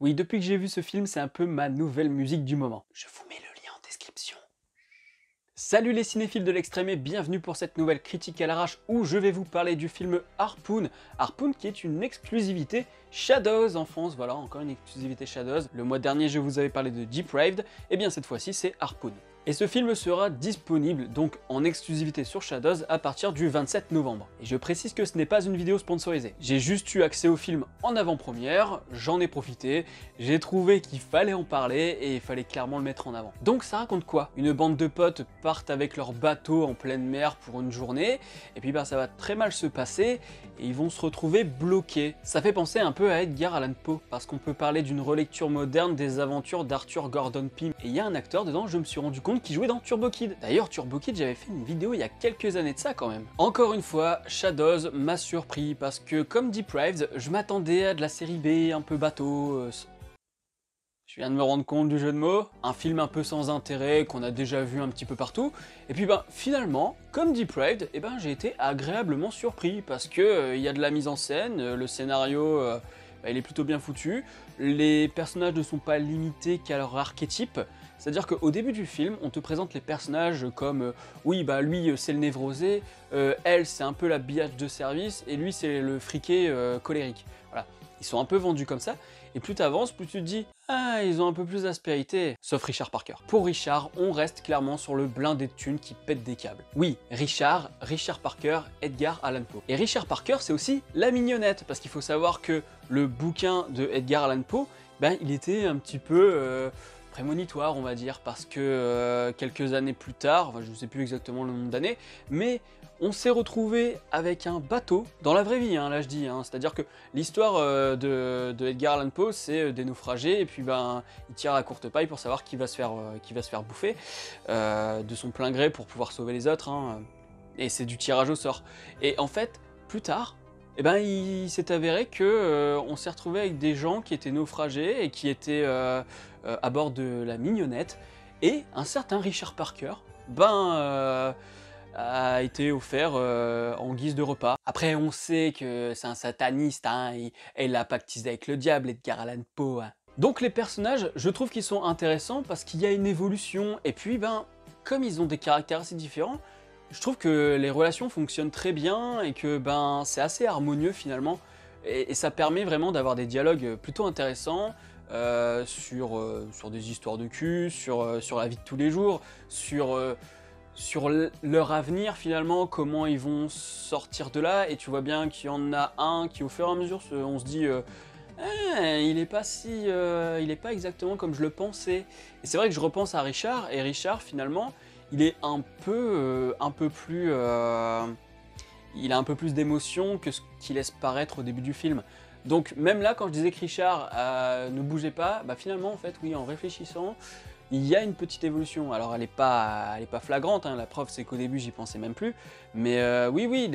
Oui, depuis que j'ai vu ce film, c'est un peu ma nouvelle musique du moment. Je vous mets le lien en description. Salut les cinéphiles de l'extrême et bienvenue pour cette nouvelle critique à l'arrache où je vais vous parler du film Harpoon. Harpoon qui est une exclusivité Shadows en France, voilà encore une exclusivité Shadows. Le mois dernier je vous avais parlé de Depraved, et bien cette fois-ci c'est Harpoon. Et ce film sera disponible donc en exclusivité sur Shadows à partir du 27 novembre. Et je précise que ce n'est pas une vidéo sponsorisée. J'ai juste eu accès au film en avant-première, j'en ai profité, j'ai trouvé qu'il fallait en parler et il fallait clairement le mettre en avant. Donc ça raconte quoi? Une bande de potes partent avec leur bateau en pleine mer pour une journée, et puis ça va très mal se passer, et ils vont se retrouver bloqués. Ça fait penser un peu à Edgar Allan Poe, parce qu'on peut parler d'une relecture moderne des aventures d'Arthur Gordon Pym. Et il y a un acteur dedans, je me suis rendu compte, qui jouait dans Turbo Kid. D'ailleurs, Turbo Kid, j'avais fait une vidéo il y a quelques années de ça quand même. Encore une fois, Shadows m'a surpris, parce que comme Depraved, je m'attendais à de la série B, un peu bateau. Je viens de me rendre compte du jeu de mots, un film un peu sans intérêt qu'on a déjà vu un petit peu partout, et puis finalement, comme Depraved, j'ai été agréablement surpris, parce que il y a de la mise en scène, le scénario il est plutôt bien foutu, les personnages ne sont pas limités qu'à leur archétype, c'est-à-dire qu'au début du film, on te présente les personnages comme oui lui c'est le névrosé, elle c'est un peu la biatch de service, et lui c'est le friqué colérique. Voilà. Ils sont un peu vendus comme ça, et plus t'avances, plus tu te dis « Ah, ils ont un peu plus d'aspérité », sauf Richard Parker. Pour Richard, on reste clairement sur le blindé de thunes qui pète des câbles. Oui, Richard Parker, Edgar Allan Poe. Et Richard Parker, c'est aussi la mignonnette, parce qu'il faut savoir que le bouquin de Edgar Allan Poe, il était un petit peu prémonitoire, on va dire, parce que quelques années plus tard, je ne sais plus exactement le nombre d'années, mais on s'est retrouvé avec un bateau, dans la vraie vie, là je dis, c'est-à-dire que l'histoire de Edgar Allan Poe, c'est des naufragés, et puis il tire à courte paille pour savoir qui va se faire bouffer, de son plein gré pour pouvoir sauver les autres, et c'est du tirage au sort. Et en fait, plus tard, il s'est avéré que on s'est retrouvé avec des gens qui étaient naufragés et qui étaient à bord de la mignonnette, et un certain Richard Parker, a été offert en guise de repas. Après, on sait que c'est un sataniste, il a pactisé avec le diable, Edgar Allan Poe. Donc les personnages, je trouve qu'ils sont intéressants parce qu'il y a une évolution, et puis comme ils ont des caractères assez différents, je trouve que les relations fonctionnent très bien, et que c'est assez harmonieux finalement, et ça permet vraiment d'avoir des dialogues plutôt intéressants, sur des histoires de cul, sur la vie de tous les jours, sur leur avenir finalement, comment ils vont sortir de là, et tu vois bien qu'il y en a un qui au fur et à mesure, on se dit il est pas exactement comme je le pensais. Et c'est vrai que je repense à Richard, et Richard finalement, il est il a un peu plus d'émotion que ce qu'il laisse paraître au début du film. Donc même là, quand je disais que Richard ne bougeait pas, finalement en fait oui, en réfléchissant, il y a une petite évolution. Alors elle est pas flagrante, la preuve c'est qu'au début j'y pensais même plus, mais oui,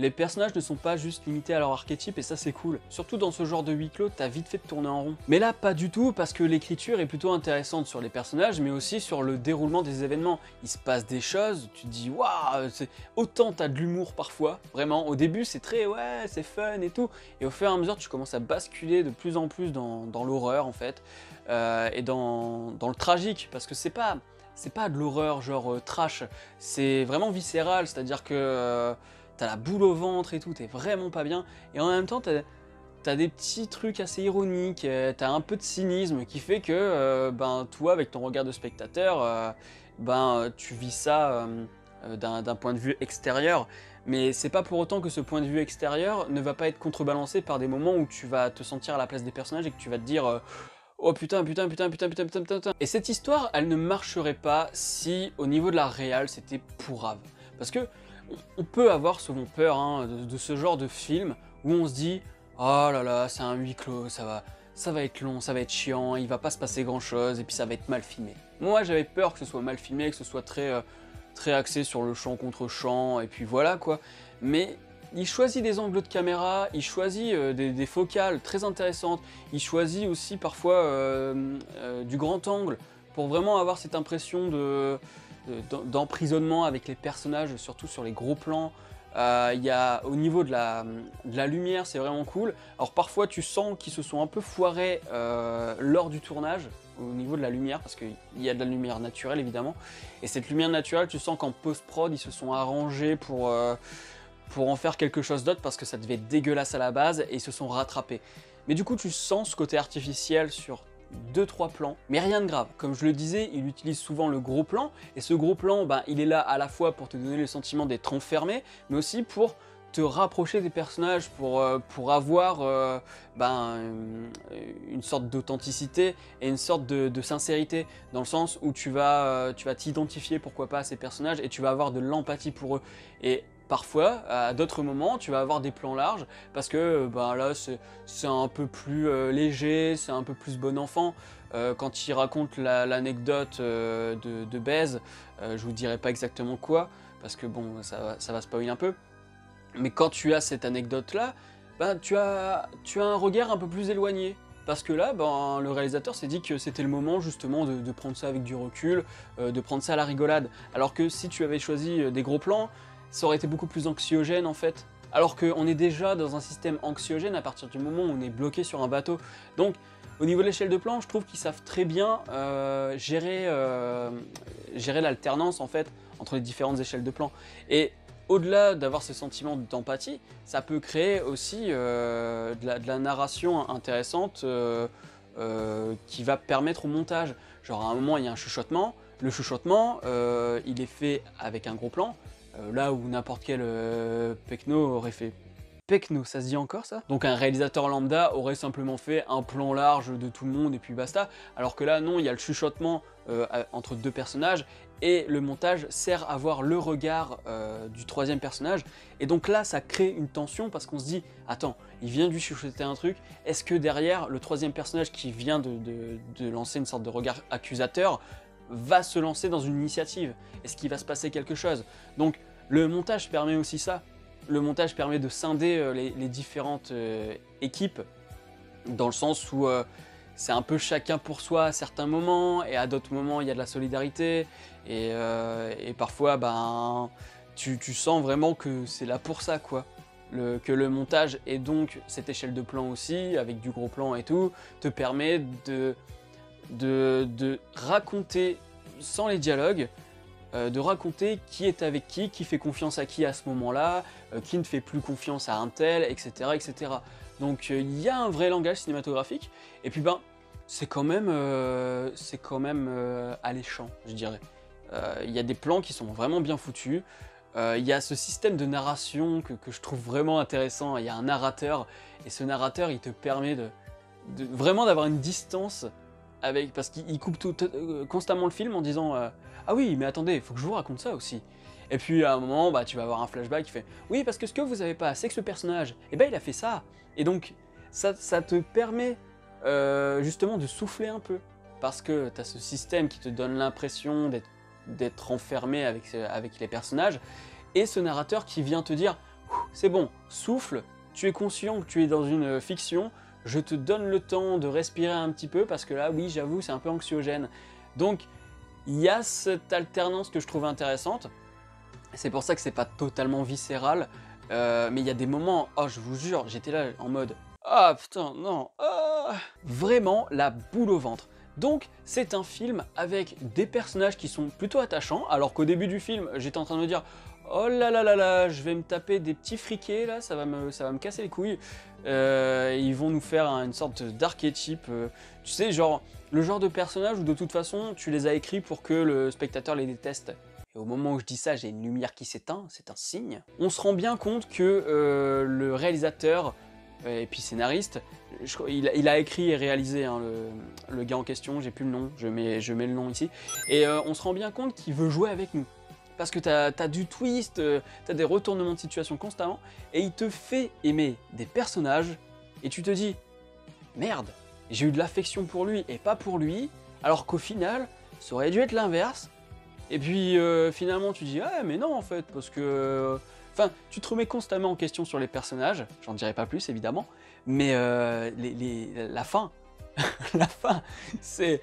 les personnages ne sont pas juste limités à leur archétype, et ça c'est cool. Surtout dans ce genre de huis clos, t'as vite fait de tourner en rond. Mais là pas du tout, parce que l'écriture est plutôt intéressante sur les personnages, mais aussi sur le déroulement des événements. Il se passe des choses, tu te dis waouh, autant t'as de l'humour parfois, vraiment. Au début c'est très ouais, c'est fun et tout, et au fur et à mesure tu commences à basculer de plus en plus dans l'horreur en fait, et dans le tragique, parce que c'est pas de l'horreur genre trash, c'est vraiment viscéral, c'est-à-dire que t'as la boule au ventre et tout, t'es vraiment pas bien, et en même temps t'as des petits trucs assez ironiques, t'as un peu de cynisme qui fait que toi avec ton regard de spectateur, tu vis ça d'un point de vue extérieur, mais c'est pas pour autant que ce point de vue extérieur ne va pas être contrebalancé par des moments où tu vas te sentir à la place des personnages et que tu vas te dire oh putain. Et cette histoire, elle ne marcherait pas si, au niveau de la réal, c'était pourrave. Parce que on peut avoir souvent peur de ce genre de film où on se dit oh là là, c'est un huis clos, ça va être long, ça va être chiant, il va pas se passer grand chose, et puis ça va être mal filmé. Moi j'avais peur que ce soit mal filmé, que ce soit très axé sur le champ contre champ, et puis voilà quoi. Mais il choisit des angles de caméra, il choisit des focales très intéressantes, il choisit aussi parfois du grand angle pour vraiment avoir cette impression d'emprisonnement avec les personnages, surtout sur les gros plans. Au niveau de la lumière, c'est vraiment cool. Alors parfois tu sens qu'ils se sont un peu foirés lors du tournage, au niveau de la lumière, parce qu'il y a de la lumière naturelle évidemment. Et cette lumière naturelle, tu sens qu'en post-prod, ils se sont arrangés pour en faire quelque chose d'autre, parce que ça devait être dégueulasse à la base, et ils se sont rattrapés. Mais du coup, tu sens ce côté artificiel sur 2-3 plans, mais rien de grave. Comme je le disais, il utilise souvent le gros plan, et ce gros plan, ben, il est là à la fois pour te donner le sentiment d'être enfermé, mais aussi pour te rapprocher des personnages, pour avoir une sorte d'authenticité et une sorte de sincérité, dans le sens où tu vas t'identifier, pourquoi pas, à ces personnages, et tu vas avoir de l'empathie pour eux. Et parfois, à d'autres moments, tu vas avoir des plans larges, parce que ben là, c'est un peu plus léger, c'est un peu plus bon enfant. Quand il raconte l'anecdote de Baise, je vous dirai pas exactement quoi, parce que bon, ça va spoiler un peu. Mais quand tu as cette anecdote-là, ben, tu as un regard un peu plus éloigné. Parce que là, ben, le réalisateur s'est dit que c'était le moment justement de prendre ça avec du recul, de prendre ça à la rigolade. Alors que si tu avais choisi des gros plans, ça aurait été beaucoup plus anxiogène en fait. Alors qu'on est déjà dans un système anxiogène à partir du moment où on est bloqué sur un bateau. Donc au niveau de l'échelle de plan, je trouve qu'ils savent très bien gérer l'alternance en fait entre les différentes échelles de plan. Et au-delà d'avoir ce sentiment d'empathie, ça peut créer aussi de la narration intéressante qui va permettre au montage. Genre à un moment il y a un chuchotement, le chuchotement il est fait avec un gros plan, là où n'importe quel pecno aurait fait... Pecno, ça se dit encore ça? Donc un réalisateur lambda aurait simplement fait un plan large de tout le monde et puis basta, alors que là non, il y a le chuchotement entre deux personnages, et le montage sert à voir le regard du troisième personnage, et donc là ça crée une tension parce qu'on se dit attends, il vient de lui chuchoter un truc, est-ce que derrière le troisième personnage qui vient de lancer une sorte de regard accusateur va se lancer dans une initiative? Est-ce qu'il va se passer quelque chose? Donc le montage permet aussi ça. Le montage permet de scinder les différentes équipes, dans le sens où c'est un peu chacun pour soi à certains moments, et à d'autres moments il y a de la solidarité, et parfois ben, tu sens vraiment que c'est là pour ça quoi. Que le montage, et donc cette échelle de plan aussi, avec du gros plan et tout, te permet de raconter sans les dialogues, de raconter qui est avec qui fait confiance à qui à ce moment-là, qui ne fait plus confiance à un tel, etc. etc. Donc il y a un vrai langage cinématographique, et puis ben, c'est quand même alléchant, je dirais. Il y a des plans qui sont vraiment bien foutus, il y a ce système de narration que je trouve vraiment intéressant, il y a un narrateur, et ce narrateur il te permet vraiment d'avoir une distance avec, parce qu'il coupe constamment le film en disant ah oui mais attendez, il faut que je vous raconte ça aussi. Et puis à un moment bah, tu vas avoir un flashback qui fait oui parce que ce que vous avez pas, c'est que ce personnage, et ben il a fait ça. Et donc ça te permet justement de souffler un peu, parce que tu as ce système qui te donne l'impression d'être enfermé avec les personnages, et ce narrateur qui vient te dire c'est bon, souffle, tu es conscient que tu es dans une fiction, je te donne le temps de respirer un petit peu, parce que là, oui, j'avoue, c'est un peu anxiogène. Donc, il y a cette alternance que je trouve intéressante. C'est pour ça que c'est pas totalement viscéral, mais il y a des moments, oh, je vous jure, j'étais là en mode ah putain, non, ah, vraiment la boule au ventre. Donc, c'est un film avec des personnages qui sont plutôt attachants, alors qu'au début du film, j'étais en train de me dire oh là là là là, je vais me taper des petits friquets là, ça va me casser les couilles. Ils vont nous faire une sorte d'archétype, tu sais, genre le genre de personnage où de toute façon tu les as écrits pour que le spectateur les déteste. Et au moment où je dis ça, j'ai une lumière qui s'éteint, c'est un signe. On se rend bien compte que le réalisateur et puis scénariste, il a écrit et réalisé hein, le gars en question, j'ai plus le nom, je mets le nom ici, et on se rend bien compte qu'il veut jouer avec nous. Parce que t'as du twist, t'as des retournements de situation constamment, et il te fait aimer des personnages, et tu te dis merde, j'ai eu de l'affection pour lui et pas pour lui, alors qu'au final, ça aurait dû être l'inverse. Et puis finalement tu dis ah mais non en fait, parce que... Enfin, tu te remets constamment en question sur les personnages, j'en dirai pas plus évidemment, mais la fin, la fin, c'est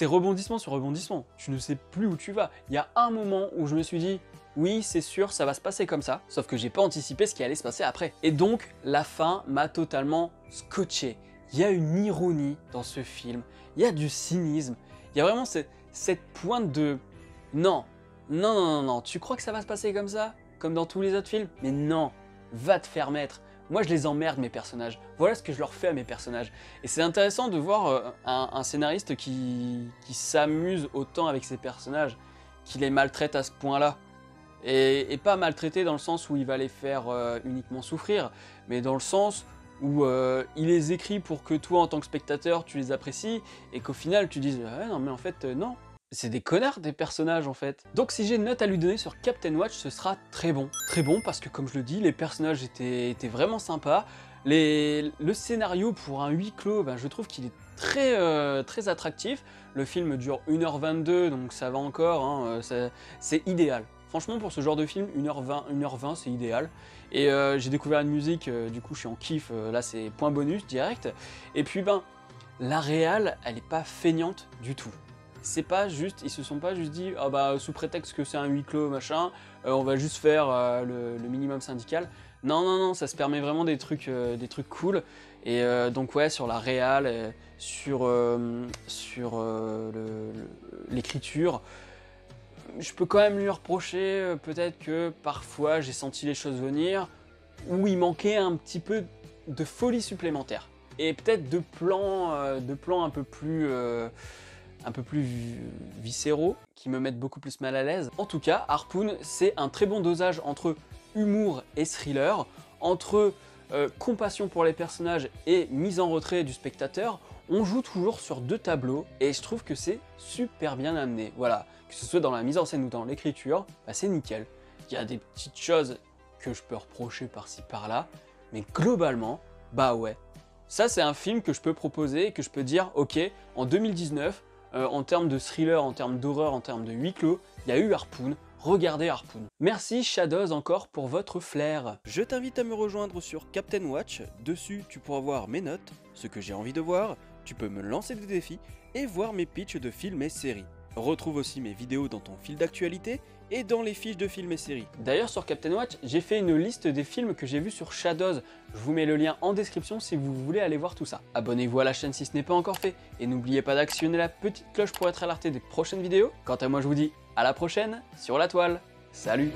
rebondissement sur rebondissement, tu ne sais plus où tu vas. Il y a un moment où je me suis dit, oui, c'est sûr, ça va se passer comme ça, sauf que j'ai pas anticipé ce qui allait se passer après. Et donc, la fin m'a totalement scotché. Il y a une ironie dans ce film, il y a du cynisme, il y a vraiment cette pointe de non, non, non, non, non, tu crois que ça va se passer comme ça? Comme dans tous les autres films? Mais non, va te faire mettre. Moi je les emmerde mes personnages, voilà ce que je leur fais à mes personnages. Et c'est intéressant de voir un scénariste qui s'amuse autant avec ses personnages, qui les maltraite à ce point-là. Et pas maltraiter dans le sens où il va les faire uniquement souffrir, mais dans le sens où il les écrit pour que toi en tant que spectateur tu les apprécies, et qu'au final tu dises ah non mais en fait non. C'est des connards des personnages en fait. Donc si j'ai une note à lui donner sur Captain Watch, ce sera très bon. Très bon parce que comme je le dis, les personnages étaient vraiment sympas. Le scénario pour un huis clos, ben, je trouve qu'il est très attractif. Le film dure 1h22 donc ça va encore, hein, c'est idéal. Franchement pour ce genre de film, 1h20 c'est idéal. Et j'ai découvert une musique, du coup je suis en kiff, là c'est point bonus direct. Et puis ben, la réal, elle est pas feignante du tout. C'est pas juste, ils se sont pas juste dit, ah bah sous prétexte que c'est un huis clos machin, on va juste faire le minimum syndical. Non non non, ça se permet vraiment des trucs cool. Et donc ouais, sur la réal, sur l'écriture, je peux quand même lui reprocher peut-être que parfois j'ai senti les choses venir, où il manquait un petit peu de folie supplémentaire. Et peut-être de plans un peu plus viscéraux, qui me mettent beaucoup plus mal à l'aise. En tout cas, Harpoon, c'est un très bon dosage entre humour et thriller, entre compassion pour les personnages et mise en retrait du spectateur. On joue toujours sur deux tableaux, et je trouve que c'est super bien amené. Voilà, que ce soit dans la mise en scène ou dans l'écriture, bah c'est nickel. Il y a des petites choses que je peux reprocher par-ci par-là, mais globalement, bah ouais. Ça, c'est un film que je peux proposer et que je peux dire, ok, en 2019, en termes de thriller, en termes d'horreur, en termes de huis clos, il y a eu Harpoon. Regardez Harpoon. Merci Shadows encore pour votre flair. Je t'invite à me rejoindre sur Captain Watch. Dessus, tu pourras voir mes notes, ce que j'ai envie de voir, tu peux me lancer des défis et voir mes pitchs de films et séries. Retrouve aussi mes vidéos dans ton fil d'actualité et dans les fiches de films et séries. D'ailleurs sur Captain Watch, j'ai fait une liste des films que j'ai vus sur Shadows. Je vous mets le lien en description si vous voulez aller voir tout ça. Abonnez-vous à la chaîne si ce n'est pas encore fait et n'oubliez pas d'actionner la petite cloche pour être alerté des prochaines vidéos. Quant à moi je vous dis à la prochaine sur la toile. Salut!